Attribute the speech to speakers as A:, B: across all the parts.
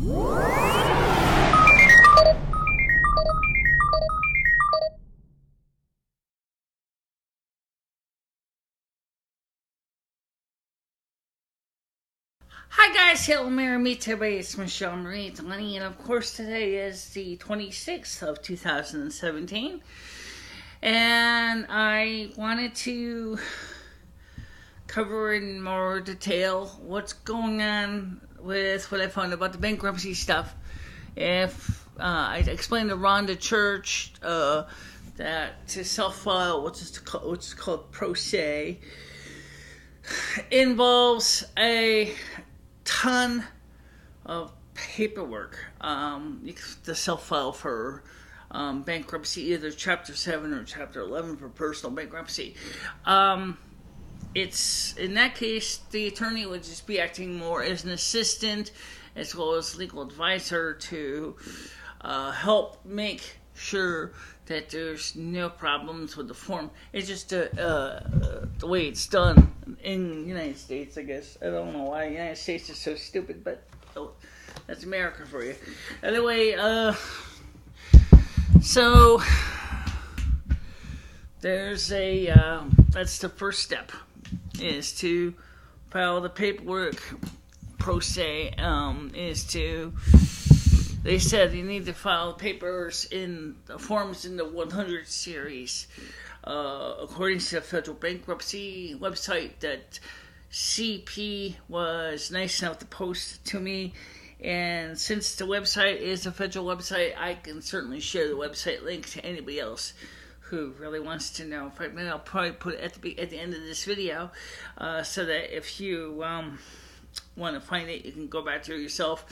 A: Hi guys, hello, Mary, today it's MicheleMarieDalene, and of course today is the 26th of 2017, and I wanted to cover in more detail what's going on with what I found about the bankruptcy stuff. If I explained to Rhonda Church that to self-file, which is called pro se, involves a ton of paperwork. The self-file for bankruptcy, either Chapter 7 or Chapter 11 for personal bankruptcy. It's in that case, the attorney would just be acting more as an assistant as well as legal advisor to help make sure that there's no problems with the form. It's just the way it's done in the United States, I guess. I don't know why the United States is so stupid, but that's America for you. Anyway, so there's that's the first step, is to file the paperwork. Pro se they said you need to file papers in the forms in the 100 series, according to the federal bankruptcy website that CP was nice enough to post to me. And since the website is a federal website, I can certainly share the website link to anybody else who really wants to know. In fact, I'll probably put it at the end of this video, so that if you want to find it, you can go back to it yourself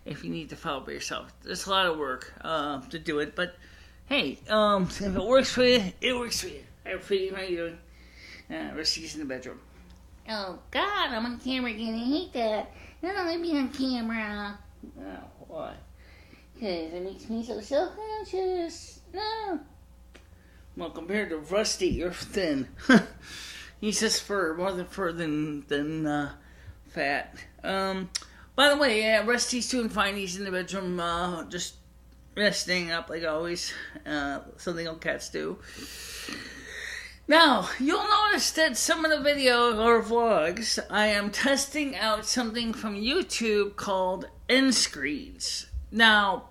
A: if you need to file by yourself. There's a lot of work to do it, but hey, if it works for you, it works for you. How are you doing? Receve's in the bedroom. Oh God, I'm on camera again. I hate that. I don't like being on camera. Oh, why? Because it makes me so self-conscious. No. Well, compared to Rusty, you're thin. He's just fur, more than fur than fat. By the way, yeah, Rusty's doing fine. He's in the bedroom, just resting up like always. Something all cats do. Now, you'll notice that some of the videos or vlogs, I am testing out something from YouTube called end screens. Now,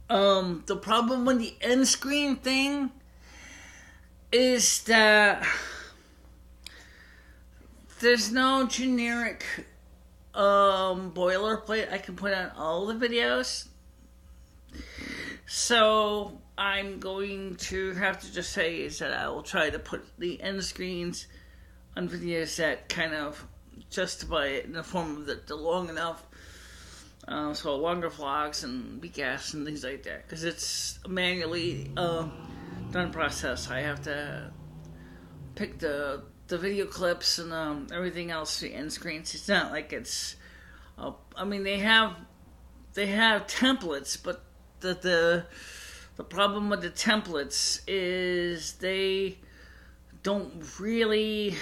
A: the problem with the end screen thing is that there's no generic boilerplate I can put on all the videos. So I'm going to have to just say is that I will try to put the end screens on videos that kind of justify it in the form of the long enough. So longer vlogs and BCAS and things like that. Because it's a manually done process. I have to pick the video clips and everything else, the end screens. It's not like it's I mean, they have templates, but the problem with the templates is they don't really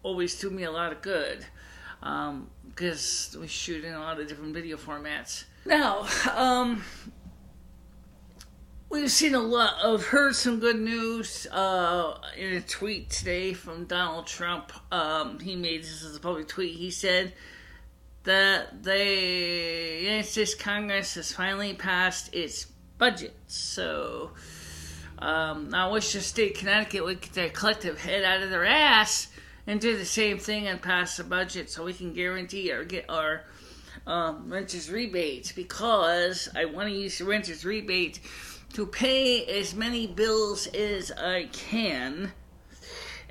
A: always do me a lot of good, because we shoot in a lot of different video formats. Now, we've seen heard some good news in a tweet today from Donald Trump. He made this as a public tweet. He said that the United States Congress has finally passed its budget. So, I wish the state of Connecticut would get their collective head out of their ass and do the same thing and pass the budget so we can guarantee or get our renters rebate, because I want to use the renters rebate to pay as many bills as I can.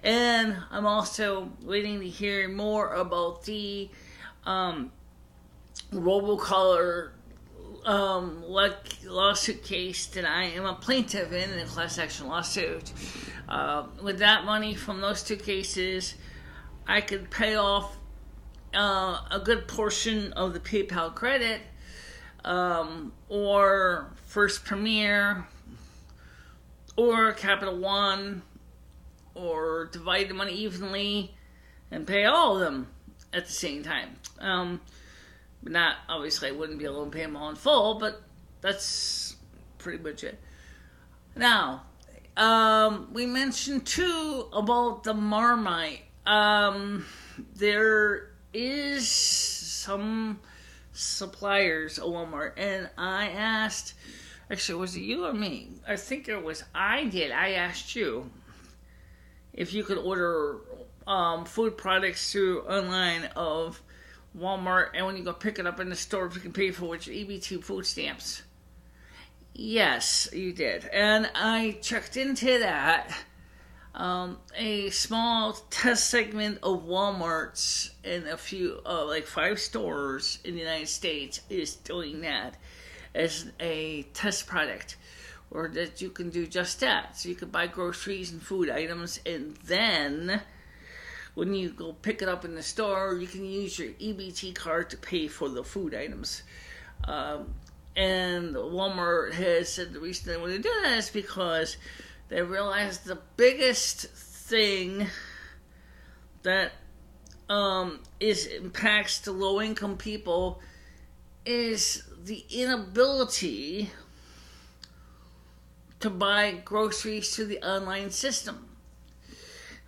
A: And I'm also waiting to hear more about the robocaller lawsuit case that I am a plaintiff in a class action lawsuit. With that money from those two cases, I could pay off a good portion of the PayPal credit, or First Premier, or Capital One, or divide the money evenly and pay all of them. at the same time. But not, obviously, I wouldn't be able to pay them all in full, but that's pretty much it. Now, we mentioned too about the Marmite. There is some suppliers at Walmart, and I asked, actually, was it you or me? I think it was I asked you if you could order food products through online of Walmart, and when you go pick it up in the store, if you can pay for which EBT food stamps. Yes, you did. And I checked into that. A small test segment of Walmart's in a few, like 5 stores in the United States is doing that as a test product, or that you can do just that. So you can buy groceries and food items, and then when you go pick it up in the store, you can use your EBT card to pay for the food items. And Walmart has said the reason they want to do that is because they realize the biggest thing that impacts the low-income people is the inability to buy groceries through the online system.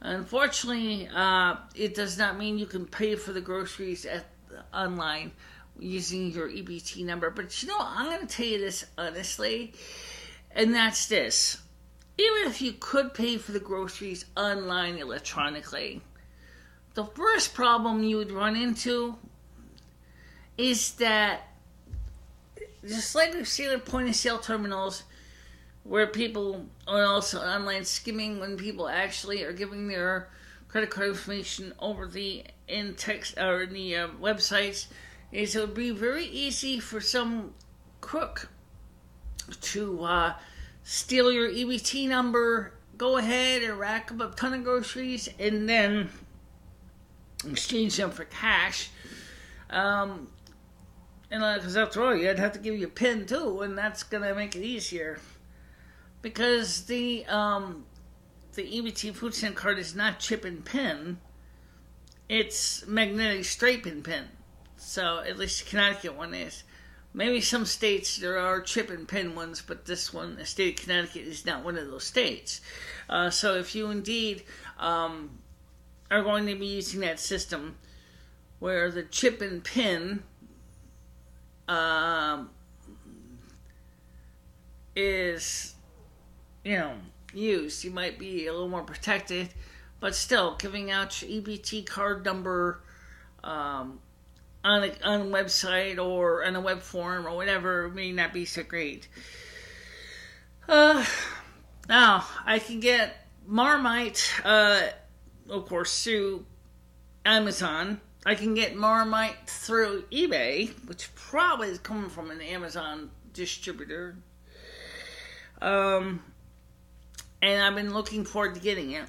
A: Unfortunately, it does not mean you can pay for the groceries online using your EBT number. But I'm going to tell you this honestly, and that's this. Even if you could pay for the groceries online electronically, the first problem you would run into is that, just like we've seen at point-of-sale terminals, where people are also online skimming when people actually are giving their credit card information over in text or in the websites, is it would be very easy for some crook to steal your EBT number, go ahead and rack up a ton of groceries, and then exchange them for cash. And because after all, you'd have to give you a PIN too, and that's gonna make it easier. Because the EBT food stamp card is not chip and pin, it's magnetic stripe and pin. So at least the Connecticut one is. Maybe some states there are chip and pin ones, but this one, the state of Connecticut, is not one of those states. So if you indeed are going to be using that system where the chip and pin is used, you might be a little more protected, but still giving out your EBT card number on a website or on a web form or whatever may not be so great. Now I can get Marmite, of course, through Amazon. I can get Marmite through eBay, which probably is coming from an Amazon distributor. And I've been looking forward to getting it.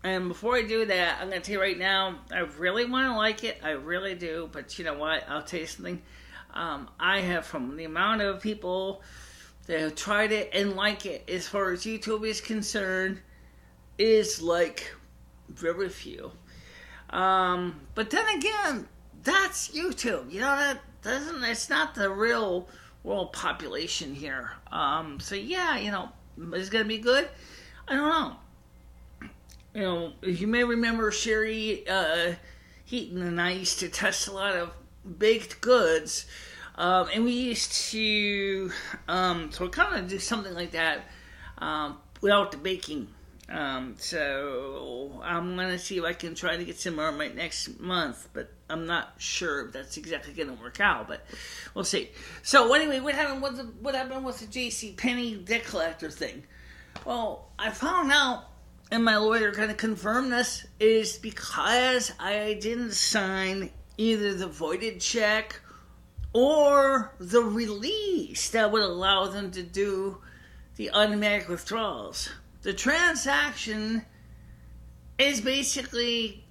A: And before I do that, I'm going to tell you right now, I really want to like it. I really do. But you know what? I'll tell you something. I have, from the amount of people that have tried it and like it, as far as YouTube is concerned, is like very few. But then again, that's YouTube. It's not the real world population here. So yeah, is it going to be good? I don't know. You may remember Sherry Heaton and I used to test a lot of baked goods, and we used to so kind of do something like that without the baking. So I'm going to see if I can try to get some Marmite next month, but I'm not sure if that's exactly going to work out, but we'll see. So anyway, what happened with the JCPenney debt collector thing? Well, I found out, and my lawyer kind of confirmed this, is because I didn't sign either the voided check or the release that would allow them to do the automatic withdrawals. The transaction is basically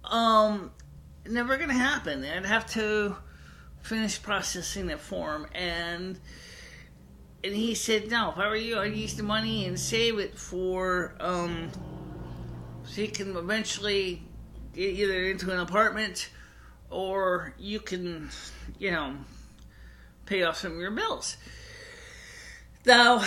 A: never going to happen. I'd have to finish processing the form, and he said, no, if I were you, I'd use the money and save it for so you can eventually get either into an apartment or you can, pay off some of your bills. Now,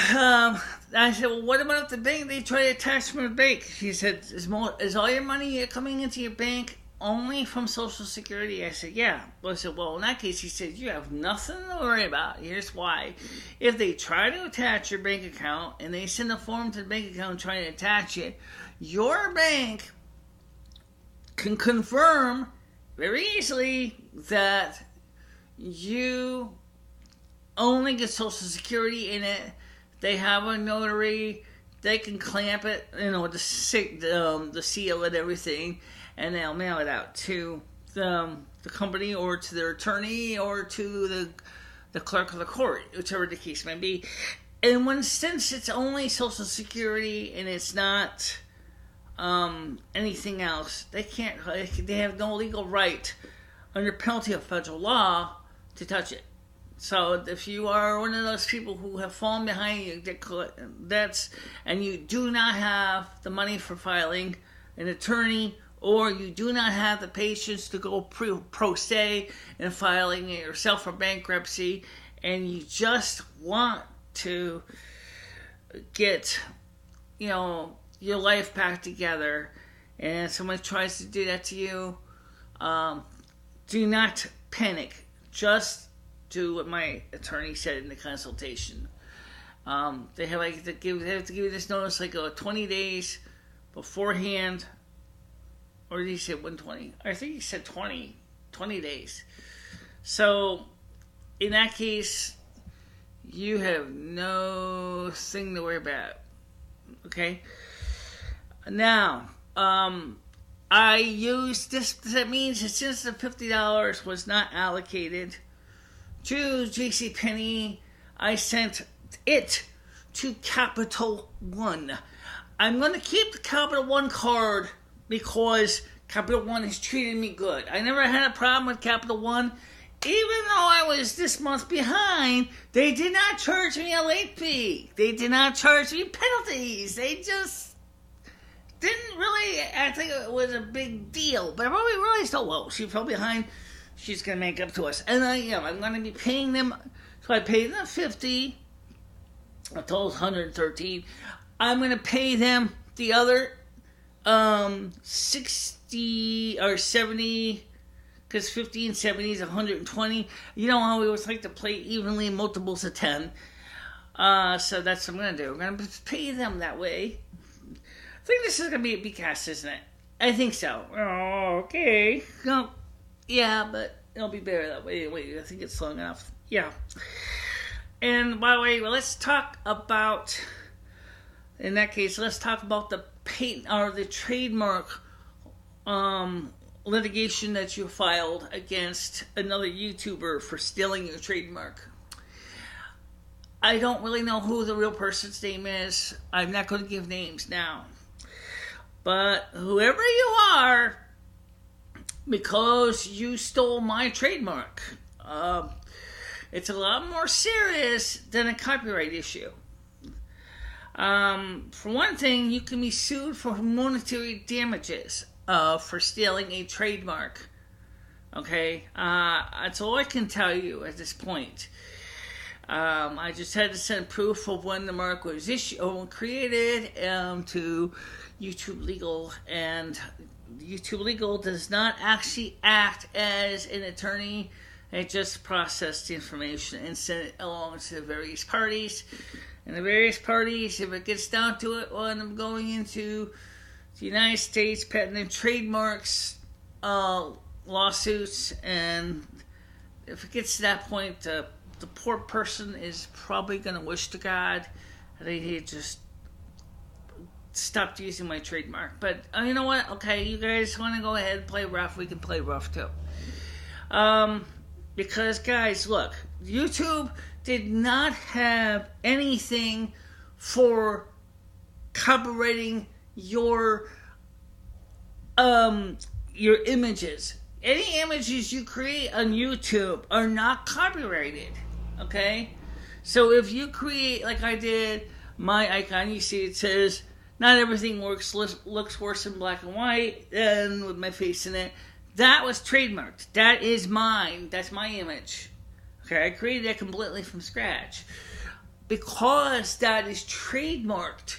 A: I said, well, what about the bank? They try to attach from the bank. He said, is all your money coming into your bank only from Social Security? I said, yeah. I said, well, in that case, he said, you have nothing to worry about. Here's why. If they try to attach your bank account and they send a form to the bank account trying to attach it, your bank can confirm very easily that you only get Social Security in it. They have a notary. They can clamp it, the seal and everything, and they'll mail it out to the company or to their attorney or to the clerk of the court, whichever the case may be. And since it's only Social Security and it's not anything else, they have no legal right under penalty of federal law to touch it. So if you are one of those people who have fallen behind, and you do not have the money for filing an attorney, or you do not have the patience to go pro se and filing it yourself for bankruptcy, and you just want to get, your life back together, and someone tries to do that to you, do not panic. Just do what my attorney said in the consultation. They have to give you this notice 20 days beforehand, or did he say 120? I think he said 20 days. So in that case, you have no thing to worry about. Okay. Now, I used this. That means that since the $50 was not allocated to JCPenney, I sent it to Capital One. I'm going to keep the Capital One card because Capital One has treated me good. I never had a problem with Capital One. Even though I was this month behind, they did not charge me a late fee. They did not charge me penalties. They just didn't really, I think it was a big deal. But I probably realized, she fell behind. She's going to make up to us. And I'm going to be paying them. So I paid them $50. I told $113. I'm going to pay them the other $60 or $70, because 50 and 70 is $120. You know how we always like to play evenly multiples of 10. So that's what I'm going to do. I'm going to pay them that way. I think this is going to be a BCAS, isn't it? I think so. Oh, okay. No. Yeah, but it'll be better that way. Wait, I think it's long enough. Yeah. And by the way, let's talk about, in that case, let's talk about the patent or the trademark litigation that you filed against another YouTuber for stealing your trademark. I don't really know who the real person's name is. I'm not going to give names now. But whoever you are, because you stole my trademark, it's a lot more serious than a copyright issue. For one thing, you can be sued for monetary damages for stealing a trademark. Okay? That's all I can tell you at this point. I just had to send proof of when the mark was created to YouTube Legal, and YouTube Legal does not actually act as an attorney. It just processed the information and sent it along to the various parties. And the various parties, if it gets down to it, will end up going into the United States Patent and Trademarks lawsuits. And if it gets to that point, the poor person is probably going to wish to God that he had just stopped using my trademark. But you know what? Okay, you guys want to go ahead and play rough? We can play rough too. Because, guys, look, YouTube did not have anything for copyrighting your images. Any images you create on YouTube are not copyrighted, okay? So if you create, like I did, my icon, you see it says not everything looks worse in black and white than with my face in it. That was trademarked. That is mine. That's my image. Okay, I created that completely from scratch. Because that is trademarked,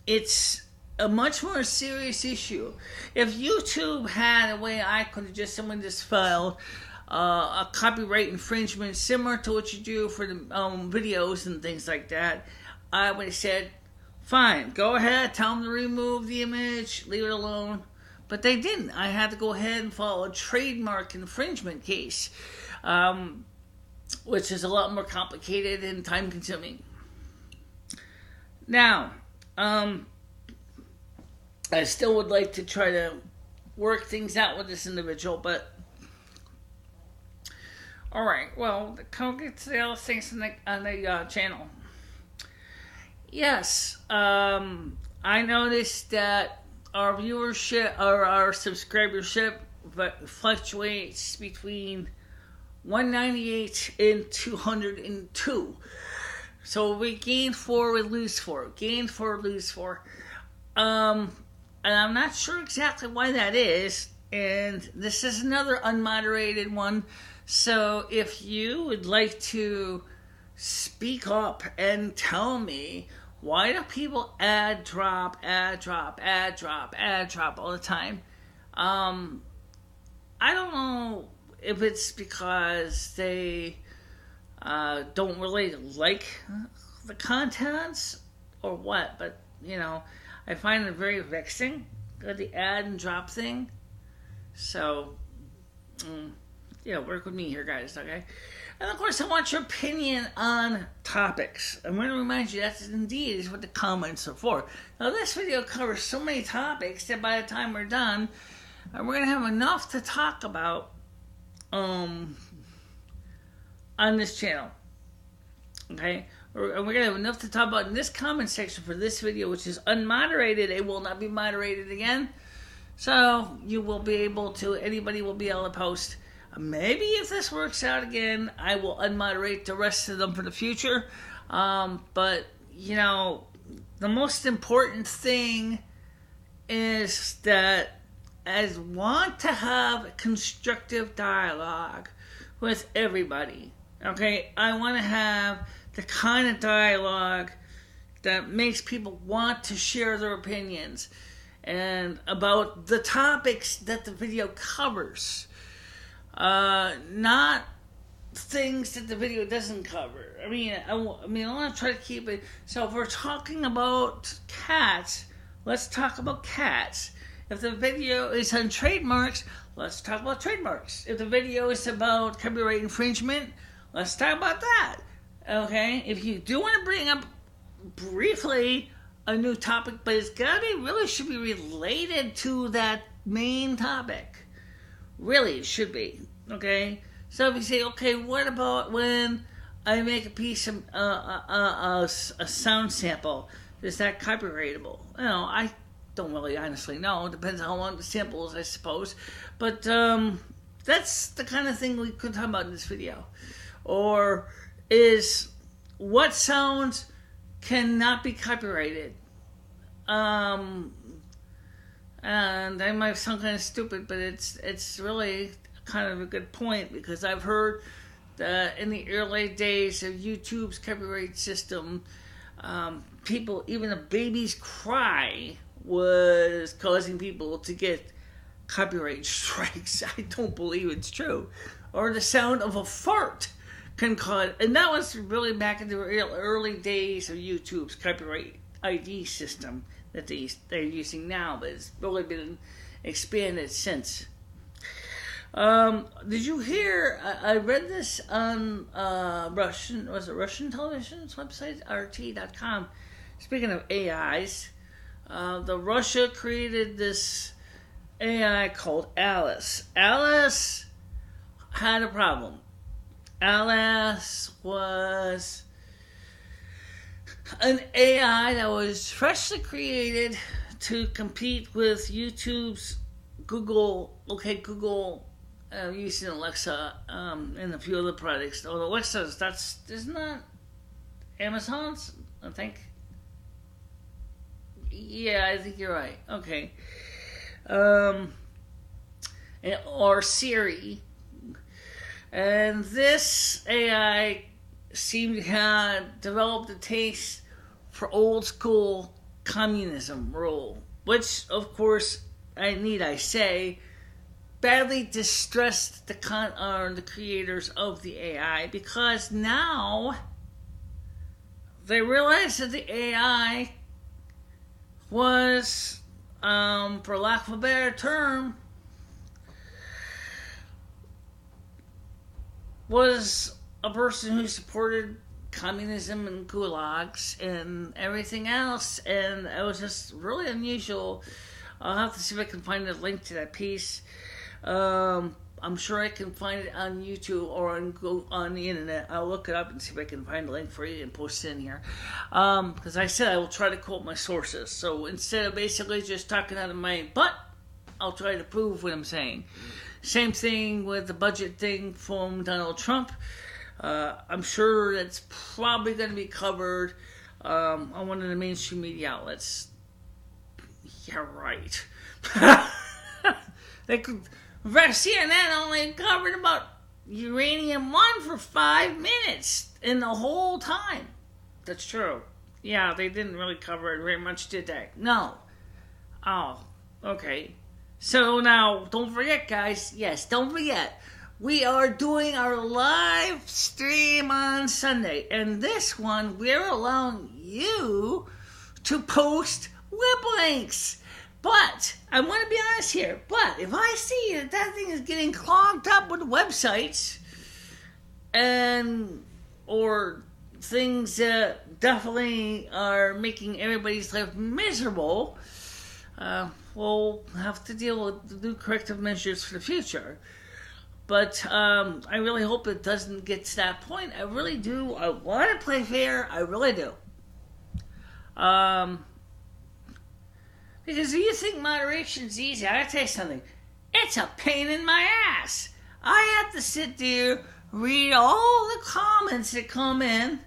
A: it's a much more serious issue. If YouTube had a way I could have someone just filed a copyright infringement similar to what you do for the videos and things like that, I would have said, fine, go ahead, tell them to remove the image, leave it alone. But they didn't. I had to go ahead and file a trademark infringement case, which is a lot more complicated and time-consuming. Now, I still would like to try to work things out with this individual, but all right. Well, come get to the other things on the channel. Yes, I noticed that our viewership or our subscribership fluctuates between 198 and 202. So we gain 4, we lose 4. Gain 4, lose 4. And I'm not sure exactly why that is. And this is another unmoderated one. So if you would like to speak up and tell me, why do people ad drop all the time? I don't know if it's because they don't really like the contents or what, but I find it very vexing, the add and drop thing. So, work with me here, guys, okay? And of course, I want your opinion on topics. I'm going to remind you that indeed is what the comments are for. Now, this video covers so many topics that by the time we're done, we're going to have enough to talk about on this channel. Okay? And we're going to have enough to talk about in this comment section for this video, which is unmoderated. It will not be moderated again. So, you will be able to, anybody will be able to post. Maybe if this works out again, I will unmoderate the rest of them for the future. But, the most important thing is that I want to have constructive dialogue with everybody. Okay? I want to have the kind of dialogue that makes people want to share their opinions and about the topics that the video covers. Not things that the video doesn't cover. I want to try to keep it. So if we're talking about cats, let's talk about cats. If the video is on trademarks, let's talk about trademarks. If the video is about copyright infringement, let's talk about that. Okay? If you do want to bring up briefly a new topic, but it's really should be related to that main topic. Really, it should be. Okay? So if you say, okay, what about when I make a piece of a sound sample? Is that copyrightable? I don't really honestly know. It depends on how long the sample is, I suppose. But that's the kind of thing we could talk about in this video. Or is what sounds cannot be copyrighted? And I might sound kind of stupid, but it's really kind of a good point, because I've heard that in the early days of YouTube's copyright system, people, even a baby's cry was causing people to get copyright strikes. I don't believe it's true. Or the sound of a fart can cause, and that was really back in the early days of YouTube's copyright ID system that they're using now, but it's really been expanded since. Did you hear? I read this on Russian television's website, RT.com. Speaking of AIs, Russia created this AI called Alice. Alice had a problem. Alice was an AI that was freshly created to compete with YouTube's Google, using Alexa and a few other products. Although Alexa's, isn't that Amazon's, I think? Yeah, I think you're right. Okay. Or Siri. And this AI seemed to have developed a taste for old school communism rule, which, of course, I say, badly distressed the creators of the AI, because now they realized that the AI was, for lack of a better term, was a person who supported communism and gulags and everything else, and it was just really unusual. I'll have to see if I can find a link to that piece. I'm sure I can find it on YouTube or on the internet. I'll look it up and see if I can find a link for you and post it in here. Because I said I will try to quote my sources. So instead of basically just talking out of my butt, I'll try to prove what I'm saying. Same thing with the budget thing from Donald Trump. I'm sure that's probably going to be covered on one of the mainstream media outlets. Yeah, right. CNN only covered about Uranium 1 for 5 minutes in the whole time. That's true. Yeah, they didn't really cover it very much, did they? No. Oh, okay. So now, don't forget, guys. Yes, don't forget. We are doing our live stream on Sunday. And this one, we're allowing you to post web links. But, I want to be honest here, but if I see that thing is getting clogged up with websites, or things that definitely are making everybody's life miserable, we'll have to deal with the new corrective measures for the future. But I really hope it doesn't get to that point. I really do. I want to play fair. I really do. Because if you think moderation's easy, I gotta tell you something. It's a pain in my ass. I have to sit there, read all the comments that come in,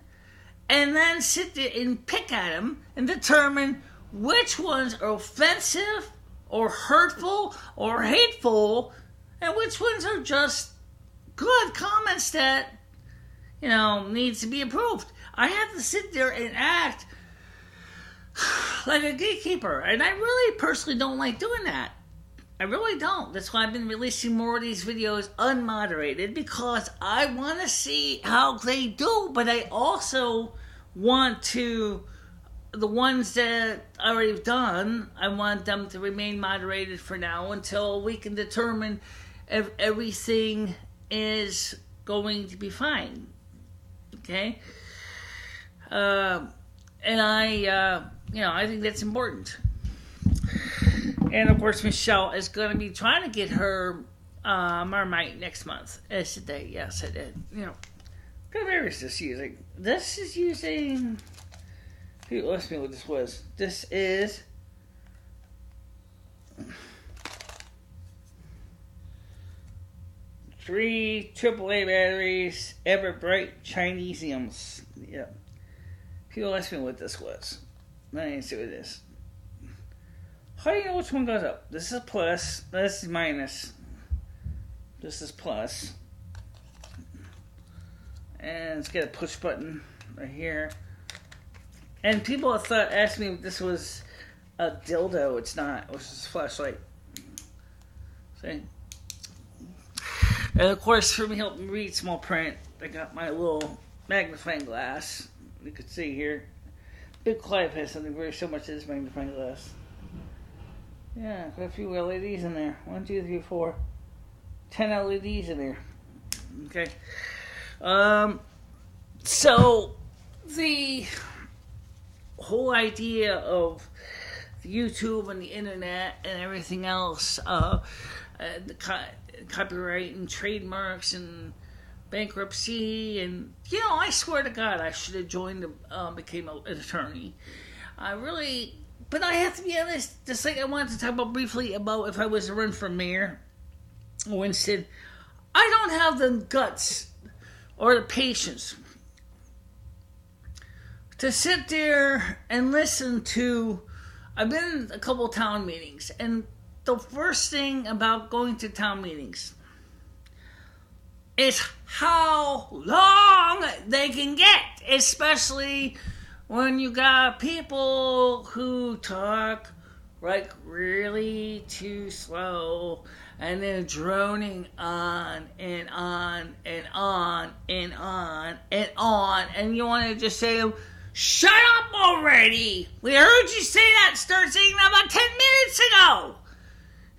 A: and then sit there and pick at them and determine which ones are offensive or hurtful or hateful, and which ones are just good comments that, needs to be approved. I have to sit there and act like a gatekeeper, and I really personally don't like doing that. I really don't. That's why I've been releasing more of these videos unmoderated, because I want to see how they do, but I also want to, the ones that I already done, I want them to remain moderated for now until we can determine if everything is going to be fine. Okay? And I think that's important. And of course, Michelle is going to be trying to get her Marmite next month. Yes, today. Yes, I did. What beer is this using? This is using. People ask me what this was. This is. 3 AAA batteries, ever bright Chinesiums. Yeah. People ask me what this was. I didn't see what it is. How do you know which one goes up? This is plus. This is minus. This is plus. And it's got a push button right here. And people have asked me if this was a dildo. It's not. It was just a flashlight. See? And of course, for me helping read small print, I got my little magnifying glass. You can see here. Big Clive has something very similar to this magnifying glass. Yeah, got a few LEDs in there. 1, 2, 3, 4. 10 LEDs in there. Okay. So, the whole idea of YouTube and the internet and everything else, the copyright and trademarks and bankruptcy, and I swear to God, I should have joined, became an attorney. But I have to be honest, just like I wanted to talk about briefly about if I was to run for mayor, Winston, I don't have the guts or the patience to sit there and listen to I've been in a couple of town meetings, and the first thing about going to town meetings is how long they can get, especially when you got people who talk like really too slow, and they're droning on and on and on and on and on, and you want to just say to them, shut up already! We heard you say that, start saying that about 10 minutes ago!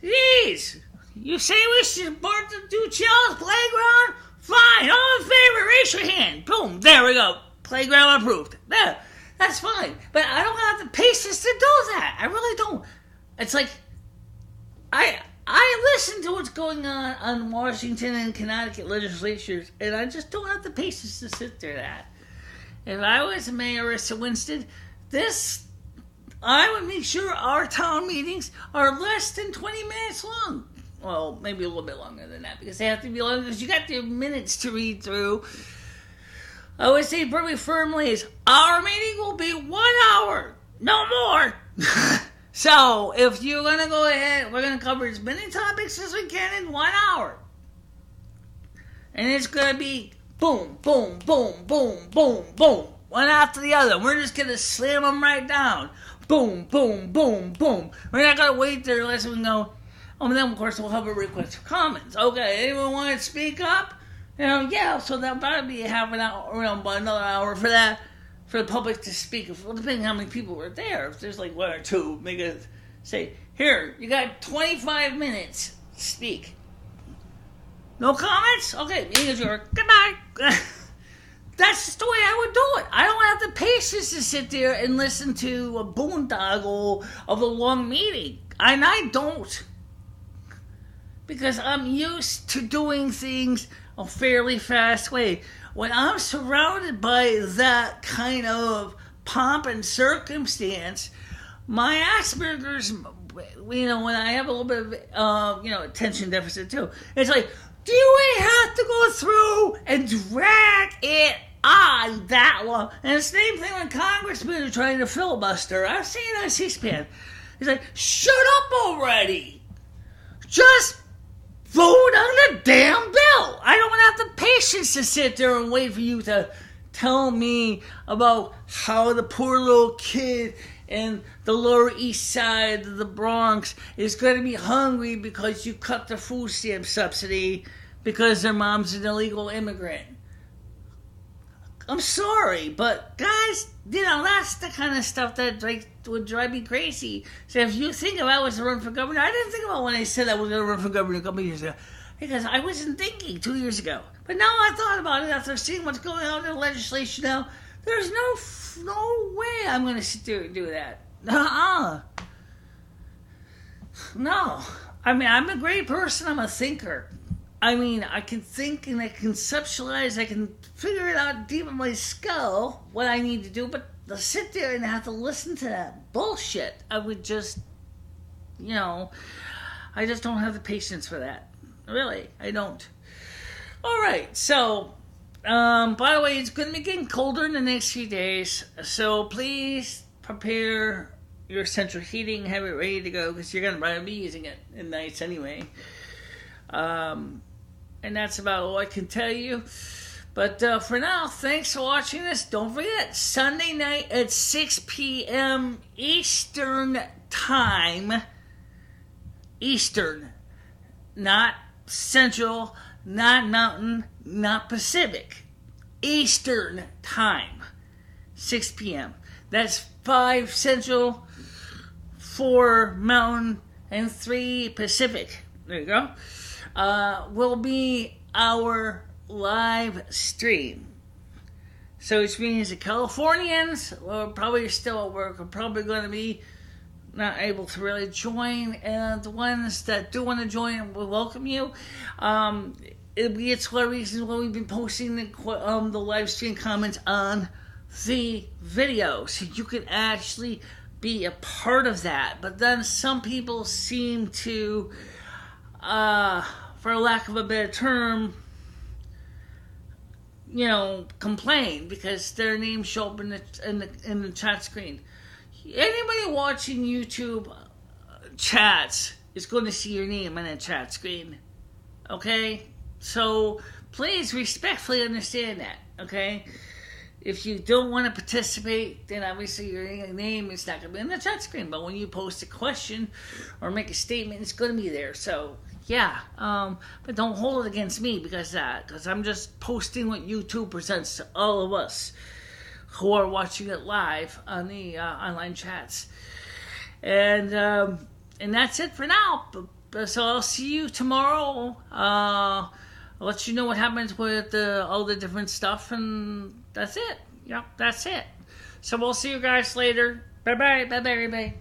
A: Jeez! You say we should do Child's Playground? Fine, all in favor, raise your hand. Boom, there we go. Playground approved. There, that's fine. But I don't have the patience to do that. I really don't. It's like, I listen to what's going on Washington and Connecticut legislatures, and I just don't have the patience to sit through that. If I was Mayoress of Winston, I would make sure our town meetings are less than 20 minutes long. Well, maybe a little bit longer than that, because they have to be longer, because you got the minutes to read through. I would say pretty firmly is, our meeting will be 1 hour, no more. So, if you're going to go ahead, we're going to cover as many topics as we can in 1 hour. And it's going to be boom, boom, boom, boom, boom, boom, one after the other. We're just going to slam them right down. Boom, boom, boom, boom. We're not going to wait there unless we go, and then, of course, we'll have a request for comments. Okay, anyone want to speak up? Yeah, so that'll probably be half an hour, about another hour for that, for the public to speak. Well, depending on how many people are there. If there's like one or two, make it say, here, you got 25 minutes. Speak. No comments? Okay, meeting adjourned. Goodbye. That's just the way I would do it. I don't have the patience to sit there and listen to a boondoggle of a long meeting. And I don't. Because I'm used to doing things a fairly fast way. When I'm surrounded by that kind of pomp and circumstance, my Asperger's, when I have a little bit of, attention deficit too, it's like, do we have to go through and drag it on that long? And the same thing when congressmen are trying to filibuster. I've seen it on C-SPAN. It's like, shut up already. Just vote on the damn bill. I don't have the patience to sit there and wait for you to tell me about how the poor little kid in the Lower East Side of the Bronx is going to be hungry because you cut the food stamp subsidy because their mom's an illegal immigrant. I'm sorry, but guys, that's the kind of stuff that would drive me crazy. So if you think if I was to run for governor, I didn't think about when I said I was going to run for governor a couple years ago, because I wasn't thinking 2 years ago. But now I thought about it after seeing what's going on in the legislation now. There's no way I'm going to sit there and do that. No. I mean, I'm a great person. I'm a thinker. I mean, I can think and I can conceptualize. I can figure it out deep in my skull what I need to do. But to sit there and have to listen to that bullshit, I would just, I just don't have the patience for that. Really, I don't. All right, so, by the way, it's going to be getting colder in the next few days. So please prepare your central heating, have it ready to go, because you're going to be using it in nights anyway. And that's about all I can tell you. But for now, thanks for watching this. Don't forget, Sunday night at 6 p.m. Eastern Time. Eastern. Not Central, not Mountain, not Pacific. Eastern Time. 6 p.m. That's 5 Central, 4 Mountain, and 3 Pacific. There you go. Will be our live stream. So which means the Californians probably still at work are probably going to be not able to really join, and the ones that do want to join, will welcome you. It's one of the reasons why we've been posting the live stream comments on the video, so you can actually be a part of that. But then some people seem to, for lack of a better term, complain because their names show up in the chat screen. anybody watching YouTube chats is going to see your name on that chat screen. Okay? So please respectfully understand that. Okay? If you don't want to participate, then obviously your name is not going to be on the chat screen. But when you post a question or make a statement, it's going to be there. So, yeah. But don't hold it against me because I'm just posting what YouTube presents to all of us who are watching it live on the online chats. And that's it for now. So I'll see you tomorrow. I'll let you know what happens with all the different stuff, and that's it. Yep, that's it. So we'll see you guys later. Bye-bye. Bye-bye, everybody.